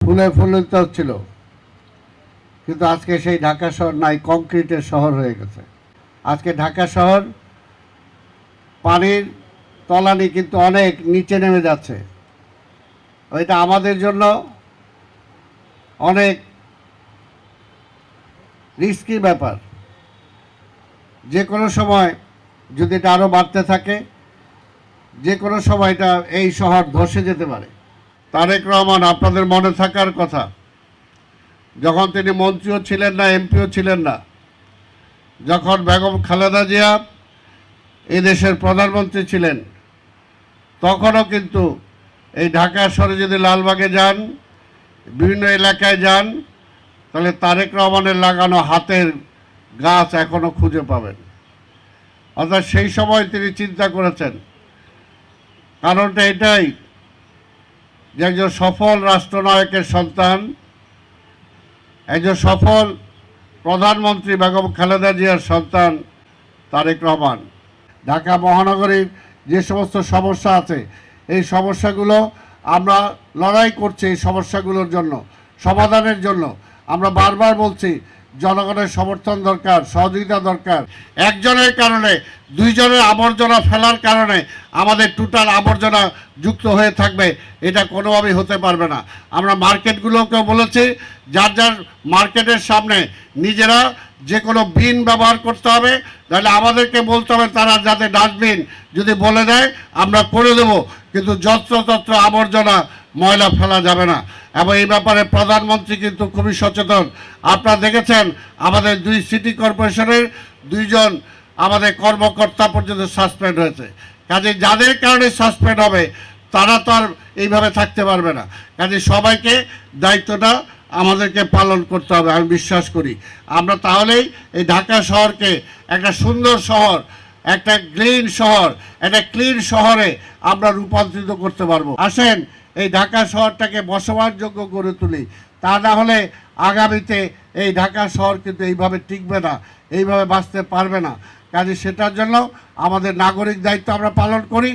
ফুলে ফুলিত ছিল, কিন্তু আজকে সেই ঢাকা শহর নাই, কংক্রিটের শহর হয়ে গেছে। আজকে ঢাকা শহর পানির তলানি কিন্তু অনেক নিচে নেমে যাচ্ছে। এটা আমাদের জন্য অনেক রিস্কি ব্যাপার। যে কোনো সময় যদি এটা আরও বাড়তে থাকে, যে কোনো সময় এটা এই শহর ধসে যেতে পারে। তারেক রহমান, আপনাদের মনে থাকার কথা, যখন তিনি মন্ত্রীও ছিলেন না, এমপিও ছিলেন না, যখন বেগম খালেদা জিয়া এই দেশের প্রধানমন্ত্রী ছিলেন, তখনও কিন্তু এই ঢাকা শহরে যদি লালবাগে যান, বিভিন্ন এলাকায় যান, তাহলে তারেক রহমানের লাগানো হাতের গাছ এখনও খুঁজে পাবেন। অর্থাৎ সেই সময় তিনি চিন্তা করেছেন। কারণটা এটাই যে একজন সফল রাষ্ট্রনায়কের সন্তান, একজন সফল প্রধানমন্ত্রী বেগম খালেদা জিয়ার সন্তান তারেক রহমান। ঢাকা মহানগরীর যে সমস্ত সমস্যা আছে, এই সমস্যাগুলো আমরা লড়াই করছি। এই সমস্যাগুলোর জন্য, সমাধানের জন্য আমরা বারবার বলছি জনগণের সমর্থন দরকার, সহযোগিতা দরকার। একজনের কারণে, দুইজনের আবর্জনা ফেলার কারণে আমাদের টোটাল আবর্জনা যুক্ত হয়ে থাকবে, এটা কোনোভাবেই হতে পারবে না। আমরা মার্কেটগুলোকেও বলেছি যার যার মার্কেটের সামনে নিজেরা যে কোনো বিন ব্যবহার করতে হবে, তাহলে আমাদেরকে বলতে হবে তারা যাতে ডাস্টবিন যদি বলে দেয় আমরা করে দেব, কিন্তু যত্রতত্র আবর্জনা ময়লা ফেলা যাবে না। এবং এই ব্যাপারে প্রধানমন্ত্রী কিন্তু খুবই সচেতন। আপনারা দেখেছেন আমাদের 2 সিটি কর্পোরেশনের 2 জন আমাদের কর্মকর্তা পর্যন্ত সাসপেন্ড হয়েছে। কাজে যাদের কারণে সাসপেন্ড হবে তারা তো আর এইভাবে থাকতে পারবে না। কাজে সবাইকে দায়িত্বটা আমাদেরকে পালন করতে হবে। আমি বিশ্বাস করি আমরা তাহলেই এই ঢাকা শহরকে একটা সুন্দর শহর, একটা গ্রিন শহর, একটা ক্লিন শহরে আমরা রূপান্তরিত করতে পারবো। আসেন এই ঢাকা শহরটাকে বসবাসযোগ্য করে তুলি। তা না হলে আগামীতে এই ঢাকা শহর কিন্তু এইভাবে টিকবে না, এইভাবে বাঁচতে পারবে না। কাজে সেটার জন্য আমাদের নাগরিক দায়িত্ব আমরা পালন করি।